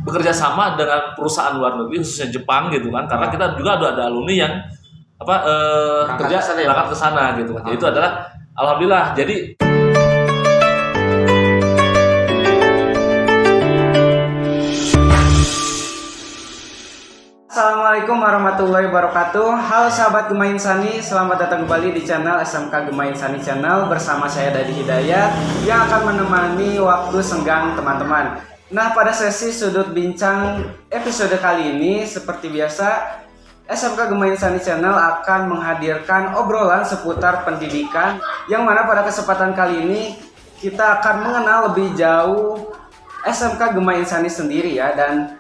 bekerja sama dengan perusahaan luar negeri khususnya Jepang gitu kan, karena kita juga ada alumni yang kerja berangkat ke sana gitu kan. Jadi itu adalah alhamdulillah. Jadi Assalamualaikum warahmatullahi wabarakatuh. Halo sahabat Gema Insani, selamat datang kembali di channel SMK Gema Insani Channel bersama saya Dadi Hidayat yang akan menemani waktu senggang teman-teman. Nah, pada sesi sudut bincang episode kali ini seperti biasa SMK Gema Insani Channel akan menghadirkan obrolan seputar pendidikan yang mana pada kesempatan kali ini kita akan mengenal lebih jauh SMK Gema Insani sendiri ya. Dan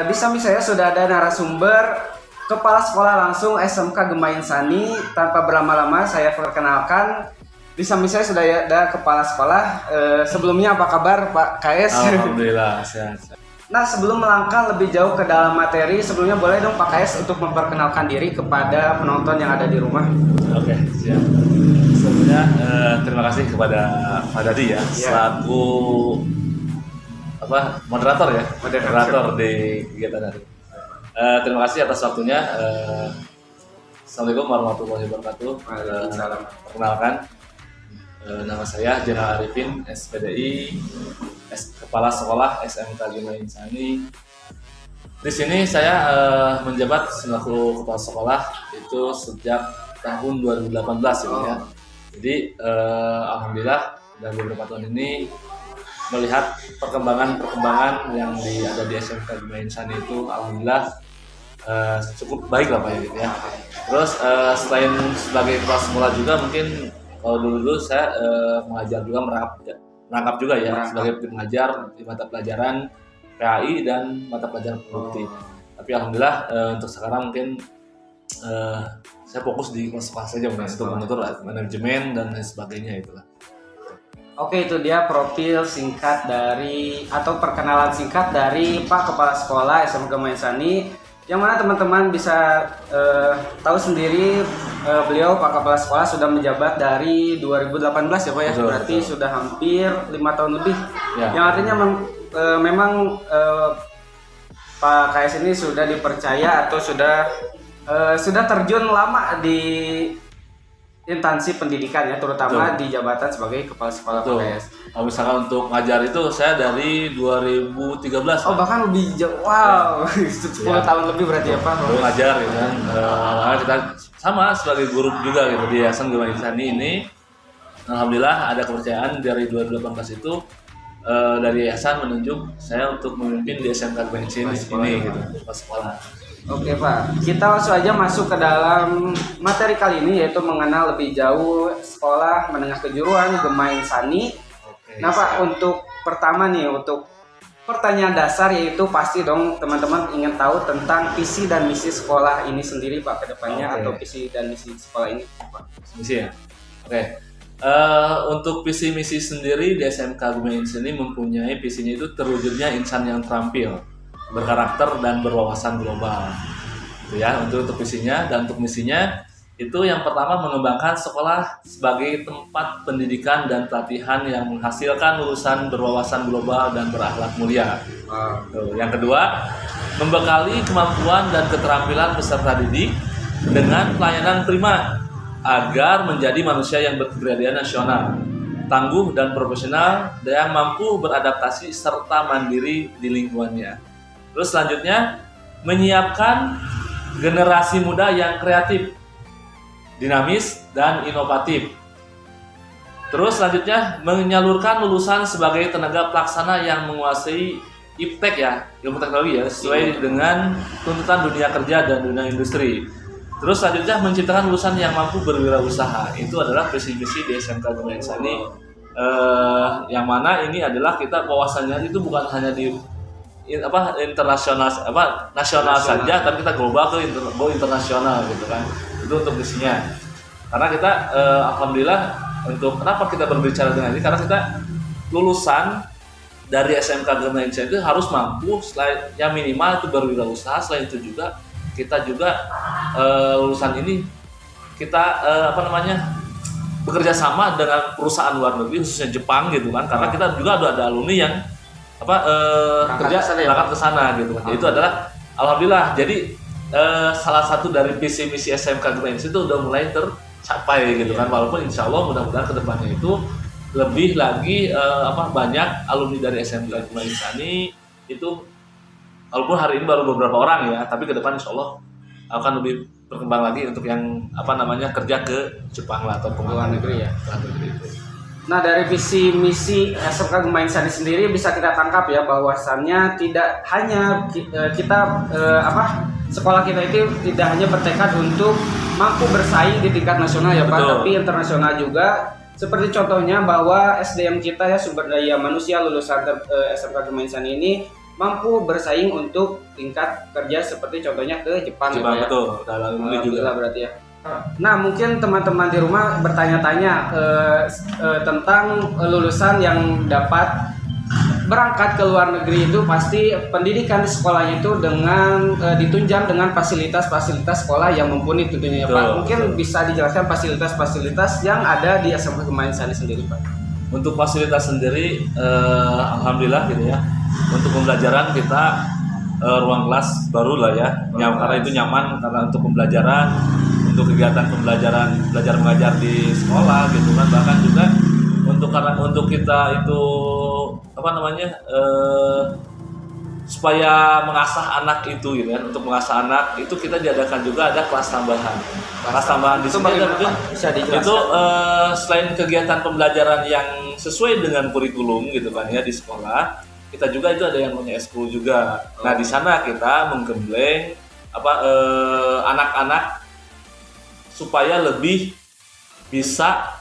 di samping saya sudah ada narasumber Kepala Sekolah langsung SMK Gema Insani. Tanpa berlama-lama saya perkenalkan, di samping saya sudah ada Kepala Sekolah. Sebelumnya apa kabar Pak KS? alhamdulillah sehat. Nah, sebelum melangkah lebih jauh ke dalam materi, sebelumnya boleh dong Pak KS untuk memperkenalkan diri kepada penonton yang ada di rumah. Oke, siap. Sebelumnya terima kasih kepada Pak Dadi ya, selaku moderator ya, moderator di kegiatan hari. Terima kasih atas waktunya. Assalamualaikum warahmatullahi wabarakatuh. Perkenalkan, nama saya Jenal Arifin, SPDI, Kepala Sekolah SMK Gema Insani. Di sini saya menjabat selaku Kepala Sekolah itu sejak tahun 2018 ya. Jadi alhamdulillah dalam beberapa tahun ini melihat perkembangan yang ada di SMK Gema Insani itu alhamdulillah cukup baik lah Pak ya. Terus selain sebagai kepala sekolah juga mungkin kalau dulu saya mengajar juga merangkap juga ya sebagai pengajar di mata pelajaran PAI dan mata pelajaran produktif. Tapi alhamdulillah untuk sekarang mungkin saya fokus di kelas saja untuk mengatur manajemen dan lain sebagainya itulah. Oke, itu dia profil singkat dari atau perkenalan singkat dari Pak Kepala Sekolah SMK Gema Insani, yang mana teman-teman bisa tahu sendiri beliau Pak Kepala Sekolah sudah menjabat dari 2018 ya Pak ya, berarti betul. Sudah hampir 5 tahun lebih ya. Yang artinya memang Pak KS ini sudah dipercaya atau sudah terjun lama di instansi pendidikan ya, terutama di jabatan sebagai Kepala Sekolah PKS. Kalau misalkan untuk ngajar itu saya dari 2013. Oh, bahkan lebih jauh. Wow, 10 tahun lebih berarti ya Pak. Ngajar ya kan. Kita sama sebagai guru juga gitu di Yayasan Gema Insani ini. Alhamdulillah ada kepercayaan dari 2018 itu dari yayasan menunjuk saya untuk memimpin di SMK Gema Insani ini gitu, Kepala Sekolah. Oke Pak, kita langsung aja masuk ke dalam materi kali ini, yaitu mengenal lebih jauh Sekolah Menengah Kejuruan Gema Insani. Nah Pak, untuk pertama nih, untuk pertanyaan dasar yaitu pasti dong teman-teman ingin tahu tentang visi dan misi sekolah ini sendiri Pak ke depannya, atau visi dan misi sekolah ini Pak. Misi ya? Oke. Untuk visi misi sendiri di SMK Gema Insani mempunyai visinya itu terwujudnya insan yang terampil, berkarakter dan berwawasan global, gitu ya. Untuk visinya dan untuk misinya itu yang pertama mengembangkan sekolah sebagai tempat pendidikan dan pelatihan yang menghasilkan lulusan berwawasan global dan berakhlak mulia. Yang kedua, membekali kemampuan dan keterampilan peserta didik dengan pelayanan prima agar menjadi manusia yang berkepribadian nasional, tangguh dan profesional, dan yang mampu beradaptasi serta mandiri di lingkungannya. Terus selanjutnya menyiapkan generasi muda yang kreatif, dinamis dan inovatif. Terus selanjutnya menyalurkan lulusan sebagai tenaga pelaksana yang menguasai iptek ya, ilmu teknologi ya, sesuai dengan tuntutan dunia kerja dan dunia industri. Terus selanjutnya menciptakan lulusan yang mampu berwirausaha. Itu adalah visi-misi di SMK Gema Insani. Yang mana ini adalah kita wawasannya itu bukan hanya di internasional nasional saja, tapi kita global ke internasional gitu kan. Itu untuk visinya. Karena kita alhamdulillah, untuk kenapa kita berbicara dengan ini, karena kita lulusan dari SMK Gema Insani itu harus mampu selain yang minimal itu berwirausaha. Selain itu juga kita juga lulusan ini kita bekerja sama dengan perusahaan luar negeri khususnya Jepang gitu kan, karena kita juga ada alumni yang berangkat ke sana gitu kan. Itu adalah alhamdulillah. Jadi salah satu dari visi misi SMK Gema Insani itu udah mulai tercapai gitu kan. Walaupun insya Allah mudah-mudahan kedepannya itu lebih lagi banyak alumni dari SMK Gema Insani itu, walaupun hari ini baru beberapa orang ya, tapi ke depan insya Allah akan lebih berkembang lagi untuk yang kerja ke Jepang lah atau luar negeri ya. Luar negeri itu. Nah, dari visi misi SMK Gema Insani sendiri bisa kita tangkap ya bahwasannya tidak hanya kita sekolah kita itu tidak hanya bertekad untuk mampu bersaing di tingkat nasional ya Pak, tapi internasional juga. Seperti contohnya bahwa SDM kita ya, sumber daya manusia lulusan SMK Gema Insani ini mampu bersaing untuk tingkat kerja seperti contohnya ke Jepang ya. Betul, juga berarti ya. Nah, mungkin teman-teman di rumah bertanya-tanya tentang lulusan yang dapat berangkat ke luar negeri itu pasti pendidikan di sekolahnya itu dengan ditunjang dengan fasilitas-fasilitas sekolah yang mumpuni tentunya ya Pak. Mungkin bisa dijelaskan fasilitas-fasilitas yang ada di SMK Gema Insani sendiri Pak. Untuk fasilitas sendiri, alhamdulillah gitu ya. Untuk pembelajaran kita ruang kelas baru lah ya, karena itu nyaman karena untuk pembelajaran, untuk kegiatan pembelajaran belajar mengajar di sekolah gitu kan, bahkan juga untuk kita itu supaya mengasah anak itu gitu kan, untuk mengasah anak itu kita diadakan juga ada kelas tambahan. Kelas tambahan di sini itu selain kegiatan pembelajaran yang sesuai dengan kurikulum gitu kan ya di sekolah, kita juga itu ada yang namanya eskul juga. Nah, di sana kita menggembleng anak-anak supaya lebih bisa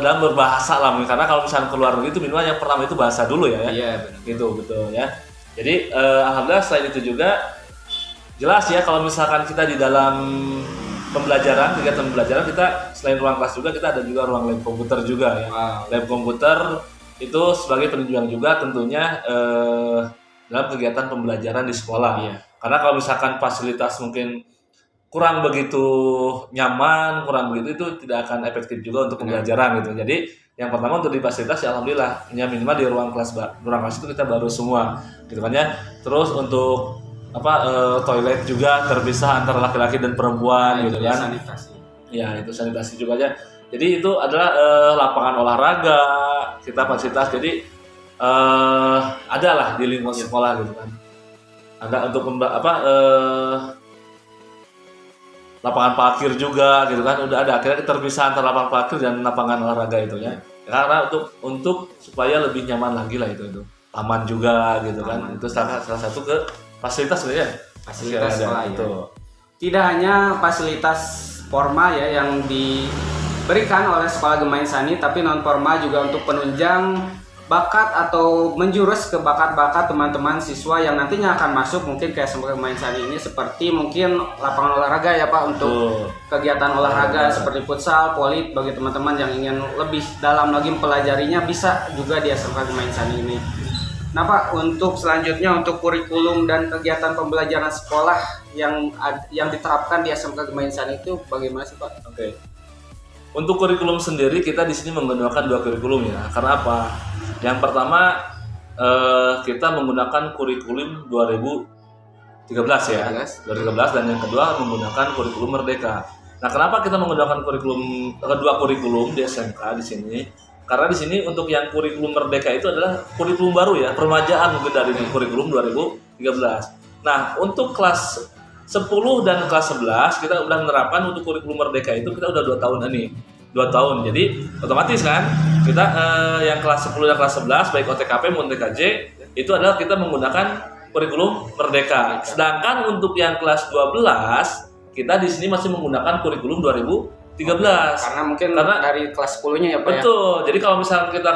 dalam berbahasa lah, karena kalau misalnya keluar negeri itu minimal yang pertama itu bahasa dulu ya. Iya, gitu betul ya. Jadi alhamdulillah selain itu juga jelas ya, kalau misalkan kita di dalam kegiatan pembelajaran kita selain ruang kelas juga kita ada juga ruang lab komputer juga ya. Lab komputer itu sebagai penunjang juga tentunya dalam kegiatan pembelajaran di sekolah. Karena kalau misalkan fasilitas mungkin kurang begitu nyaman, kurang begitu, itu tidak akan efektif juga untuk pembelajaran gitu. Jadi yang pertama untuk di fasilitas ya alhamdulillah ya minimal di ruang kelas itu kita baru semua gitu kan ya. Terus untuk toilet juga terpisah antara laki-laki dan perempuan gitu kan. Sanitasi. Ya, itu sanitasi juga ya. Jadi itu adalah lapangan olahraga kita fasilitas. Jadi ada lah di lingkungan sekolah gitu kan. Ada untuk lapangan parkir juga gitu kan, udah ada. Akhirnya terpisah antara lapangan parkir dan lapangan olahraga itu ya. Karena untuk supaya lebih nyaman lagi lah itu. Taman juga gitu kan. Itu salah satu ke fasilitas ya. Fasilitas sekolah itu. Tidak hanya fasilitas formal ya yang diberikan oleh Sekolah Gema Insani, tapi non formal juga untuk penunjang bakat atau menjurus ke bakat-bakat teman-teman siswa yang nantinya akan masuk mungkin ke SMK Gema Insani ini, seperti mungkin lapangan olahraga ya Pak, untuk kegiatan olahraga seperti futsal, polit, bagi teman-teman yang ingin lebih dalam lagi mempelajarinya bisa juga di SMK Gema Insani ini. Nah Pak, untuk selanjutnya untuk kurikulum dan kegiatan pembelajaran sekolah yang diterapkan di SMK Gema Insani itu bagaimana sih Pak? Oke. Untuk kurikulum sendiri kita di sini menggunakan 2 kurikulum ya. Karena apa? Yang pertama kita menggunakan kurikulum 2013 ya. 2013, dan yang kedua menggunakan kurikulum Merdeka. Nah, kenapa kita menggunakan kedua kurikulum di SMK di sini? Karena di sini untuk yang kurikulum Merdeka itu adalah kurikulum baru ya, permajaan mungkin dari kurikulum 2013. Nah, untuk kelas 10 dan kelas 11 kita udah menerapkan untuk kurikulum Merdeka itu kita udah 2 tahun ini. 2 tahun. Jadi otomatis kan kita yang kelas 10 dan kelas 11 baik OTKP maupun TKJ itu adalah kita menggunakan kurikulum Merdeka. Sedangkan untuk yang kelas 12 kita di sini masih menggunakan kurikulum 2013. Karena dari kelas 10-nya ya Pak. Betul. Ya? Jadi kalau misalnya kita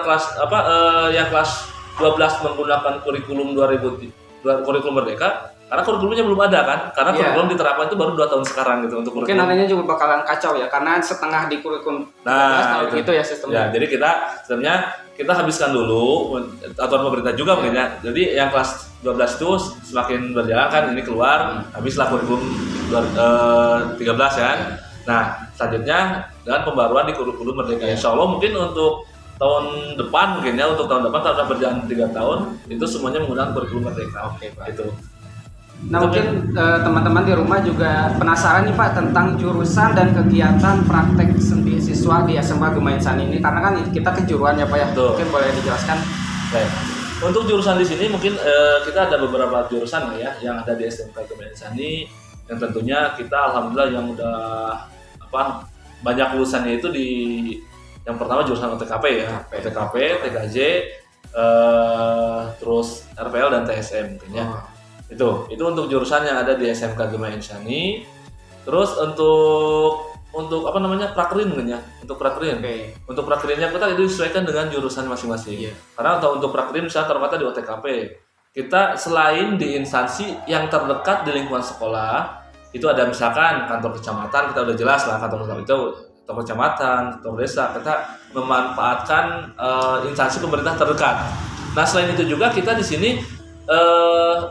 yang kelas 12 menggunakan kurikulum kurikulum Merdeka, karena kurikulumnya belum ada kan, karena kurikulum diterapkan itu baru 2 tahun sekarang gitu untuk kurikulum. Mungkin nantinya juga bakalan kacau ya, karena setengah di kurikulum 12 gitu ya sistemnya. Ya, jadi kita habiskan dulu, aturan pemerintah juga mungkin ya. Jadi yang kelas 12 itu semakin berjalan kan, ini keluar, habislah kurikulum 13 ya. Nah, selanjutnya dengan pembaruan di kurikulum Merdeka. Insya Allah mungkin untuk tahun depan mungkin ya, untuk tahun depan karena berjalan 3 tahun itu semuanya menggunakan kurikulum Merdeka. Oke, Pak. Gitu. Nah, mungkin teman-teman di rumah juga penasaran nih Pak tentang jurusan dan kegiatan praktek sendi siswa di SMK Gema Insani ini, karena kan kita kejuruan ya Pak ya. Betul. Mungkin boleh dijelaskan. Baik. Untuk jurusan di sini mungkin kita ada beberapa jurusan ya yang ada di SMK Gema Insani, yang tentunya kita alhamdulillah yang udah banyak lulusannya itu di yang pertama jurusan OTKP ya, OTKP, TKJ, terus RPL dan TSM mungkin ya. Itu untuk jurusan yang ada di SMK Gema Insani. Terus untuk prakerin mungkin ya. Untuk prakerin. Okay. Untuk prakerinnya kita itu disesuaikan dengan jurusan masing-masing. Yeah. Karena untuk prakerin misalnya ternyata di OTKP, kita selain di instansi yang terdekat di lingkungan sekolah, itu ada misalkan kantor kecamatan, kita udah jelas lah kantor kecamatan, kantor desa, kita memanfaatkan instansi pemerintah terdekat. Nah, selain itu juga kita di sini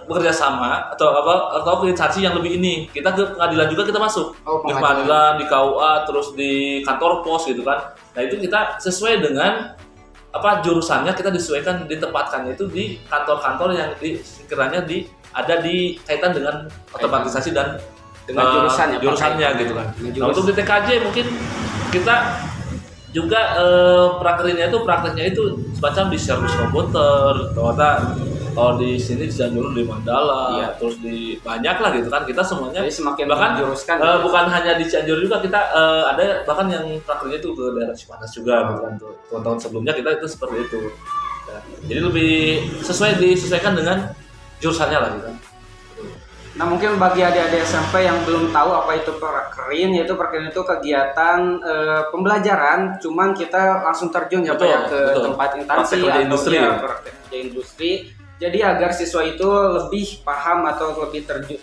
bekerja sama atau ke instansi yang lebih ini, kita ke pengadilan juga kita masuk. Di pengadilan, di KUA, terus di kantor pos gitu kan. Nah, itu kita sesuai dengan jurusannya, kita disesuaikan ditempatkannya itu di kantor-kantor yang sekiranya ada di kaitan dengan otomatisasi dan dengan jurusannya gitu kan. Nah, untuk di TKJ mungkin kita juga prakteknya itu semacam di servis komputer, kalau di sini di Cianjur di Mandala, iya. Terus di banyak lah gitu kan, kita semuanya. Jadi semakin bahkan bukan hanya di Cianjur juga, kita ada bahkan yang prakteknya itu ke daerah Cipanas juga gitu kan. Tahun-tahun sebelumnya kita itu seperti itu. Nah, jadi lebih disesuaikan dengan jurusannya lah gitu kan. Nah, mungkin bagi adik-adik SMP yang belum tahu apa itu prakerin, yaitu prakerin itu kegiatan pembelajaran, cuman kita langsung terjun ya Pak ya ke tempat instansi praktek kerja industri. Jadi agar siswa itu lebih paham atau lebih terjun,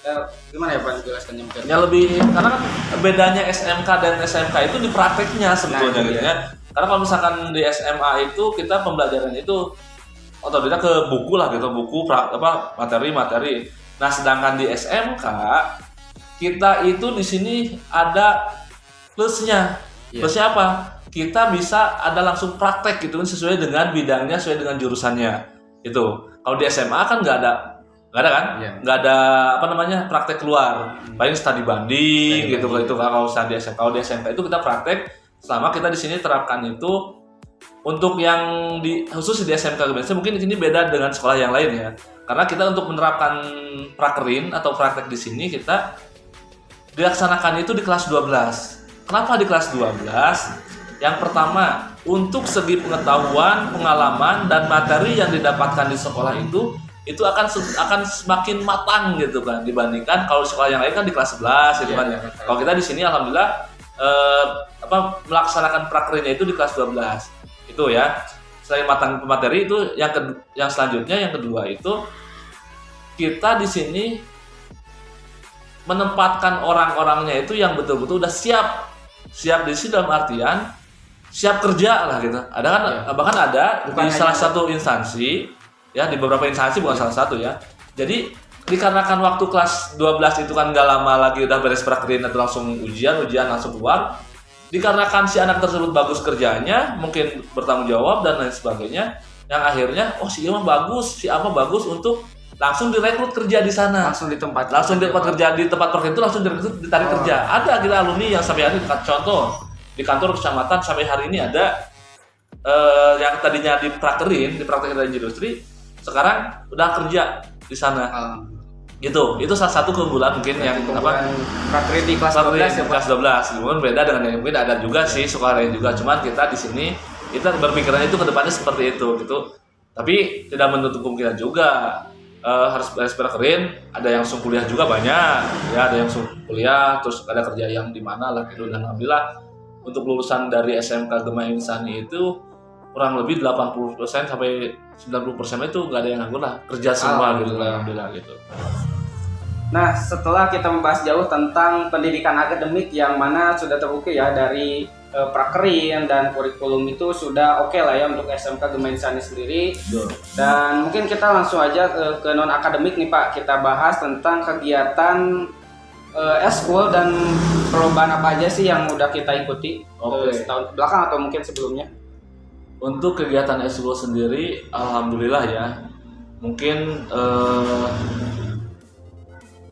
gimana ya Pak jelaskannya mungkin? Ya lebih, karena kan bedanya SMK dan SMK itu di prakteknya sebetulnya gitu ya. Karena kalau misalkan di SMA itu kita pembelajarannya itu otodidak ke buku lah gitu, buku materi. Nah, sedangkan di SMK kita itu di sini ada plusnya. Plusnya apa? Kita bisa ada langsung praktek gitu kan, sesuai dengan bidangnya, sesuai dengan jurusannya. Itu. Kalau di SMA kan nggak ada kan? Nggak ada praktek keluar. Paling studi banding gitu kalau itu kalau di SMK. Kalau di SMK itu kita praktek selama kita di sini terapkan itu. Untuk yang khusus di SMK mungkin di sini beda dengan sekolah yang lain ya. Karena kita untuk menerapkan prakerin atau praktek di sini kita dilaksanakan itu di kelas 12. Kenapa di kelas 12? Yang pertama, untuk segi pengetahuan, pengalaman dan materi yang didapatkan di sekolah itu akan semakin matang gitu kan, dibandingkan kalau di sekolah yang lain kan di kelas 11 gitu kan ya. Kalau kita di sini alhamdulillah melaksanakan prakerinnya itu di kelas 12. Itu ya. Selain matang materi itu yang selanjutnya yang kedua itu kita di sini menempatkan orang-orangnya itu yang betul-betul udah siap di sini dalam artian siap kerja lah gitu. Ada kan bahkan ada di salah satu instansi ya, di beberapa instansi bukan salah satu ya. Jadi dikarenakan waktu kelas 12 itu kan nggak lama lagi udah beres prakerin atau langsung ujian langsung keluar. Dikarenakan si anak tersebut bagus kerjanya, mungkin bertanggung jawab dan lain sebagainya, yang akhirnya si Ama bagus untuk langsung direkrut kerja di sana. Langsung di tempat kerja di tempat prakerin itu langsung direkrut, ditarik kerja. Ada kita alumni yang sampai hari ini, contoh di kantor kecamatan sampai hari ini ada yang tadinya di prakerin kerja industri, sekarang udah kerja di sana. Gitu, itu salah satu keunggulan mungkin yang prakerin di kelas 12 kelas 12. Mungkin beda dengan yang mungkin ada juga sih sekolah lain juga, cuman kita di sini kita berpikiran itu kedepannya seperti itu gitu. Tapi tidak menutup kemungkinan juga harus prakerin, ada yang langsung kuliah juga banyak ya, ada yang langsung kuliah terus ada kerja yang di mana lah gitu. Dan alhamdulillah untuk lulusan dari SMK Gema Insani itu kurang lebih 80% sampai 90% itu nggak ada yang nganggur lah, kerja semua gitu, alhamdulillah gitu. Nah, setelah kita membahas jauh tentang pendidikan akademik yang mana sudah terbukti ya dari prakerin dan kurikulum itu sudah oke lah ya untuk SMK Gema Insani sendiri. Dan mungkin kita langsung aja ke non akademik nih Pak, kita bahas tentang kegiatan eskul dan perlombaan apa aja sih yang udah kita ikuti setahun belakang atau mungkin sebelumnya. Untuk kegiatan eskul sendiri, alhamdulillah ya. Mungkin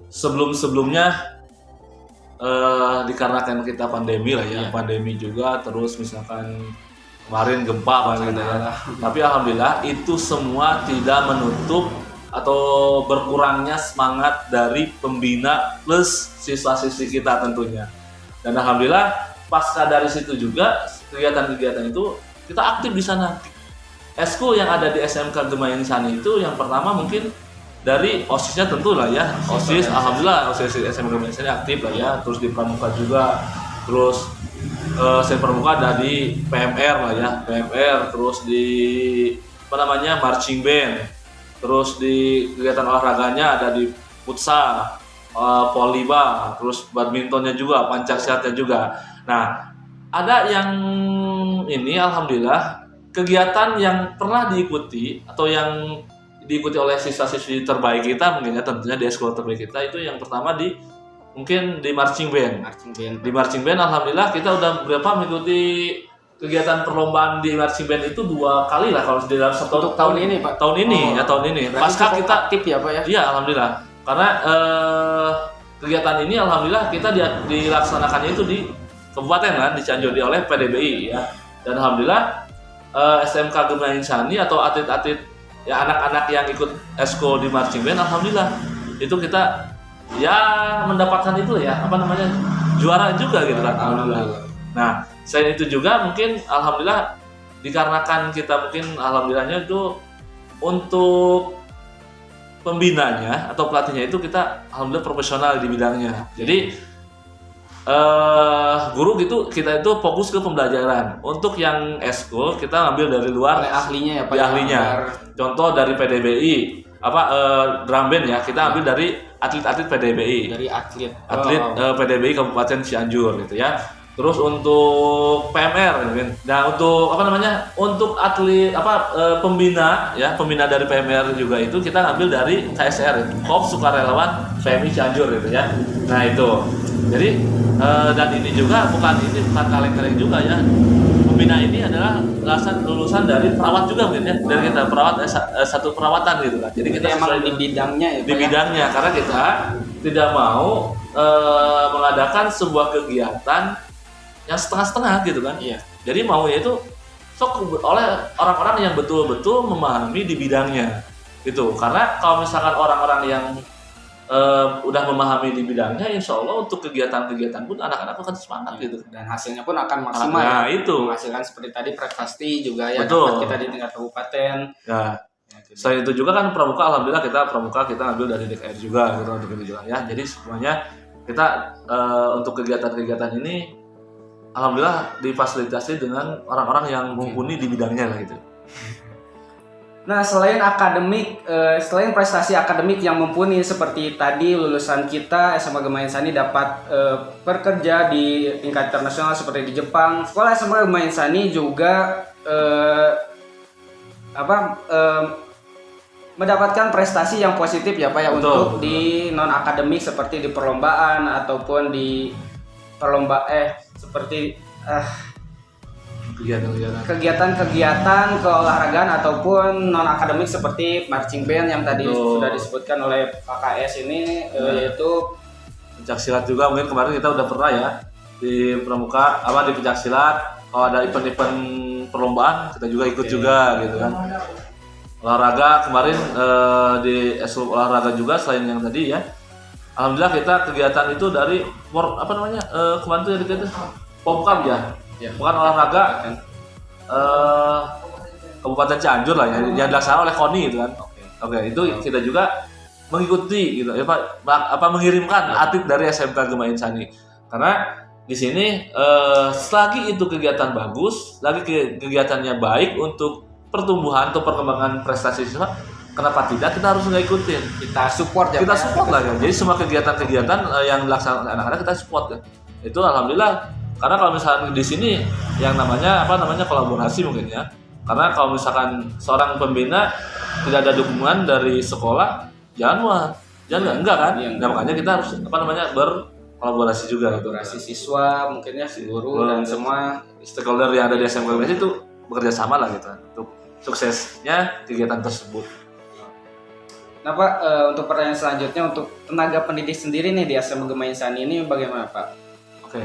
sebelum-sebelumnya dikarenakan kita pandemi lah ya, pandemi juga, terus misalkan kemarin gempa kan gitu ya. Tapi alhamdulillah itu semua tidak menutup atau berkurangnya semangat dari pembina plus siswa-siswi kita tentunya. Dan alhamdulillah pasca dari situ juga kegiatan-kegiatan itu kita aktif di sana. Eskul yang ada di SMK Gema Insani itu yang pertama mungkin dari OSIS-nya tentu lah ya. OSIS alhamdulillah OSIS SMK Gema Insani aktif lah ya. Terus di pramuka juga. Terus saya pramuka ada di PMR lah ya. PMR terus di marching band. Terus di kegiatan olahraganya ada di futsal, poliba, terus badmintonnya juga, pencaksilatnya juga. Nah, ada yang ini alhamdulillah kegiatan yang pernah diikuti atau yang diikuti oleh siswa-siswi terbaik kita mungkin ya, tentunya di sekolah terbaik kita itu yang pertama mungkin di marching band. Di marching band alhamdulillah kita udah mengikuti kegiatan perlombaan di marching band itu 2 kali lah kalau di dalam satu tahun ini Pak. Tahun ini. Pasca kita aktif ya Pak ya. Iya alhamdulillah. Karena kegiatan ini alhamdulillah kita dilaksanakannya itu di kabupaten kan, di Cianjur oleh PDBI ya. Dan alhamdulillah SMK Gema Insani atau atlet-atlet ya anak-anak yang ikut eskul di marching band alhamdulillah itu kita ya mendapatkan itu ya juara juga gitu kan alhamdulillah. Nah, selain itu juga mungkin alhamdulillah dikarenakan kita mungkin alhamdulillahnya itu untuk pembinanya atau pelatihnya itu kita alhamdulillah profesional di bidangnya. Jadi guru gitu kita itu fokus ke pembelajaran. Untuk yang eskul kita ambil dari luar oleh ahlinya ya Pak. Ahlinya. Contoh dari PDBI drum band ya kita ambil dari atlet-atlet PDBI. Dari atlet PDBI Kabupaten Cianjur gitu ya. Terus untuk PMR, nah untuk atlet pembina dari PMR juga itu kita ambil dari KSR, Korps Sukarelawan PMI Cianjur gitu ya. Nah itu, jadi dan ini juga bukan kaleng-kaleng juga ya. Pembina ini adalah lulusan dari perawat juga mungkin ya, dari kita perawat satu perawatan gitu kan. Jadi kita emang di bidangnya ya. Di bidangnya karena kita tidak mau mengadakan sebuah kegiatan yang setengah-setengah gitu kan. Iya. Jadi maunya itu oleh orang-orang yang betul-betul memahami di bidangnya gitu. Karena kalau misalkan orang-orang yang udah memahami di bidangnya, insya Allah untuk kegiatan-kegiatan pun anak-anak akan semangat gitu. Dan hasilnya pun akan maksimal. Nah itu. Menghasilkan seperti tadi prestasi juga ya. Betul. Dapat kita di tingkat kabupaten. Nah, selain itu juga kan pramuka alhamdulillah kita ambil dari DKR juga gitu untuk itu juga ya. Jadi semuanya kita untuk kegiatan-kegiatan ini alhamdulillah difasilitasi dengan orang-orang yang mumpuni di bidangnya lah gitu. Nah, selain prestasi akademik yang mumpuni seperti tadi lulusan kita SMA Gema Insani dapat bekerja di tingkat internasional seperti di Jepang. Sekolah SMA Gema Insani juga mendapatkan prestasi yang positif ya Pak ya. Betul, untuk di non akademik seperti di perlombaan ataupun di seperti kegiatan keolahragaan ataupun non akademik seperti marching band yang tadi sudah disebutkan oleh Pak KS ini yaitu pencaksilat juga mungkin kemarin kita udah pernah ya di pramuka di pencaksilat kalau ada event-event perlombaan kita juga ikut juga gitu kan. Olahraga kemarin di eskul olahraga juga selain yang tadi ya. Alhamdulillah kita kegiatan itu dari kemarin tuh jadi kita Popkam ya. Bukan olahraga Kabupaten Cianjur lah yang dilaksanakan oleh KONI gitu kan. Oke, itu kita juga mengikuti gitu ya Pak, mengirimkan atlet dari SMK Gema Insani. Karena di sini selagi itu kegiatan bagus, lagi kegiatannya baik untuk pertumbuhan atau perkembangan prestasi siswa, kenapa tidak kita harus ngikutin? Kita support lah ya. Jadi semua kegiatan-kegiatan yang dilaksanakan anak-anak kita support ya. Itu alhamdulillah. Karena kalau misalkan di sini yang namanya kolaborasi mungkin ya. Karena kalau misalkan seorang pembina tidak ada dukungan dari sekolah, enggak kan? Iya, nah, makanya kita harus berkolaborasi juga. Kolaborasi siswa, mungkin ya guru dan semua stakeholder yang ada di SMK itu bekerja sama lah gitu untuk suksesnya kegiatan tersebut. Nah Pak, untuk pertanyaan selanjutnya untuk tenaga pendidik sendiri nih di SMA Gema Insani ini bagaimana Pak? Oke.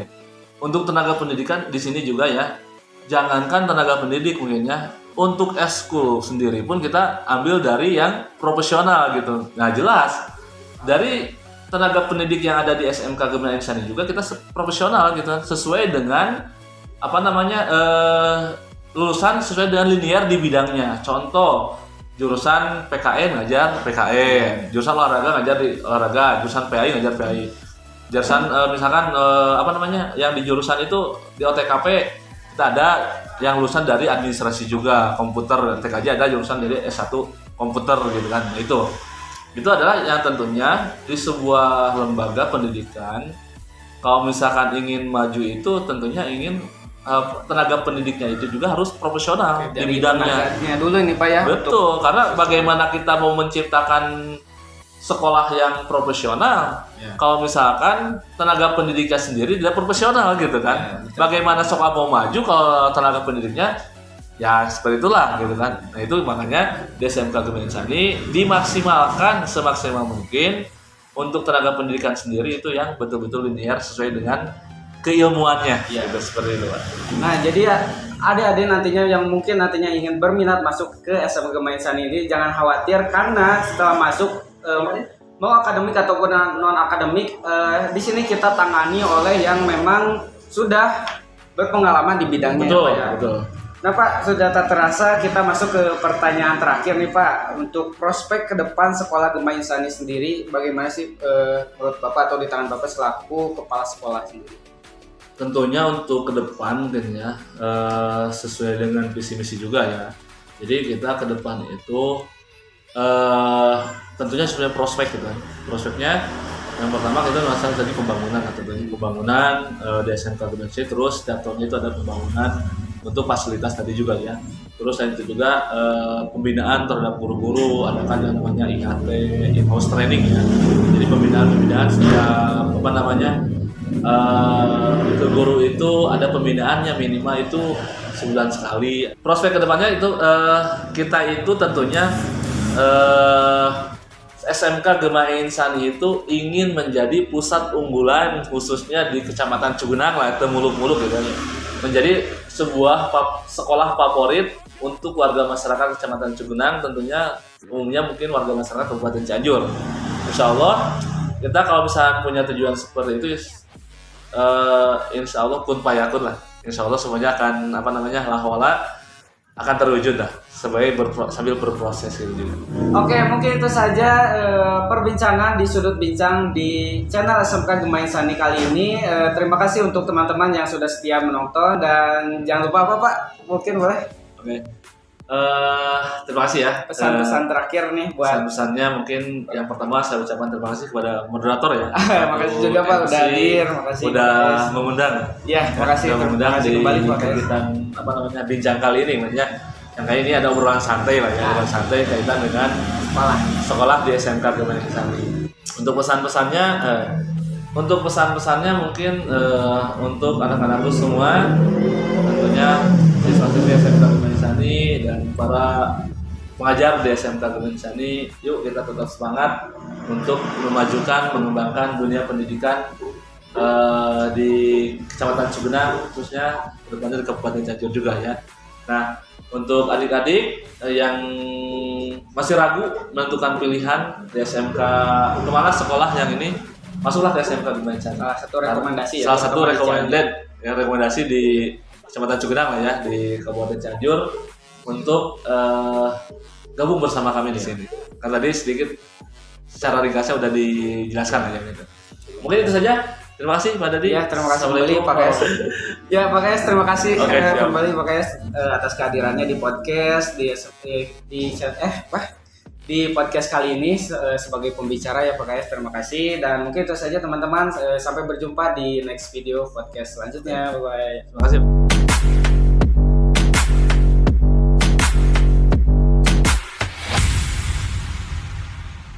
Untuk tenaga pendidikan di sini juga ya, jangankan tenaga pendidik mungkin ya, untuk eskul sendiri pun kita ambil dari yang profesional gitu. Nah jelas dari tenaga pendidik yang ada di SMK Gema Insani juga kita profesional gitu, sesuai dengan lulusan sesuai dengan linear di bidangnya. Contoh jurusan PKN ngajar PKN, jurusan olahraga ngajar di olahraga, jurusan PAI ngajar PAI. Jurusan misalkan yang di jurusan itu di OTKP kita ada yang lulusan dari administrasi juga, komputer, TKJ ada jurusan dari S1 komputer gitu kan. Nah, itu adalah yang tentunya di sebuah lembaga pendidikan kalau misalkan ingin maju itu tentunya ingin tenaga pendidiknya itu juga harus profesional di bidangnya. Dulu nih Pak ya. Betul, karena bagaimana kita mau menciptakan sekolah yang profesional kalau misalkan tenaga pendidiknya sendiri tidak profesional gitu kan. Bagaimana sekolah mau maju kalau tenaga pendidiknya ya seperti itulah gitu kan. Nah itu makanya di SMK Gema Insani dimaksimalkan semaksimal mungkin untuk tenaga pendidikan sendiri itu yang betul-betul linear sesuai dengan keilmuannya gitu, seperti itu Pak. Nah jadi ya adik-adik nantinya yang mungkin nantinya ingin berminat masuk ke SMA Gema Insani ini jangan khawatir karena setelah masuk mau akademik ataupun non akademik di sini kita tangani oleh yang memang sudah berpengalaman di bidangnya. Betul, Pak, ya. Betul. Nah Pak, sudah tak terasa kita masuk ke pertanyaan terakhir nih Pak. Untuk prospek ke depan sekolah Gema Insani sendiri bagaimana sih menurut Bapak atau di tangan Bapak selaku kepala sekolah sendiri? Tentunya untuk ke depan mungkin ya sesuai dengan visi misi juga ya. Jadi kita ke depan itu tentunya sebenarnya prospek gitu kan. Prospeknya yang pertama kita melaksanakan tadi pembangunan di SMK Gema Insani, terus setiap tahunnya itu ada pembangunan untuk fasilitas tadi juga ya. Terus selain itu juga pembinaan terhadap guru-guru, ada kan yang namanya IHT, in-house training ya. Jadi pembinaan setiap guru itu ada pembinaannya minimal itu sebulan sekali. Prospek kedepannya itu kita itu tentunya SMK Gema Insani itu ingin menjadi pusat unggulan khususnya di Kecamatan Cugenang lah, itu muluk-muluk gitu kan. Menjadi sebuah sekolah favorit untuk warga masyarakat Kecamatan Cugenang, tentunya umumnya mungkin warga masyarakat Kabupaten Cianjur. Insya Allah kita kalau misalnya punya tujuan seperti itu, insya Allah kun fayakun lah. Insya Allah semuanya akan lahwala akan terwujud lah sambil berproses gitu juga. Oke, mungkin itu saja perbincangan di sudut bincang di channel SMK Gema Insani kali ini. Terima kasih untuk teman-teman yang sudah setia menonton dan jangan lupa apa Pak? Mungkin boleh? Oke. Terima kasih ya. Pesan-pesan terakhir nih buat pesan-pesannya mungkin yang pertama saya ucapkan terima kasih kepada moderator ya. Makasih juga Pak udah hadir, makasih. Udah mengundang. Ya, makasih. Mengundang di kegiatan bincang kali ini maksudnya. Yang kali ini ada obrolan santai lah ya, obrolan santai kaitan dengan sekolah di SMK Gema Insani. Untuk pesan-pesannya mungkin untuk anak-anakku semua, tentunya siswa-siswi SMK Gema Insani dan para pengajar di SMK Gema Insani, yuk kita tetap semangat untuk memajukan, mengembangkan dunia pendidikan di Kecamatan Cugenang, khususnya terutama di Kabupaten Cianjur juga ya. Nah, untuk adik-adik yang masih ragu menentukan pilihan di SMK kemana sekolah yang ini, masuklah ke SMK Gema Insani. Salah satu rekomendasi di Kecamatan Cugenang lah ya, di Kabupaten Cianjur untuk gabung bersama kami di sini. Karena tadi sedikit secara ringkasnya udah dijelaskan aja gitu. Mungkin itu saja. Terima kasih Pak Dadi. Ya, terima kasih kembali Pak KS. Ya, Pak KS, terima kasih kembali Pak KS atas kehadirannya di podcast di podcast kali ini sebagai pembicara ya Pak KS. Terima kasih dan mungkin itu saja teman-teman, sampai berjumpa di next video podcast selanjutnya. Bye bye. Terima kasih.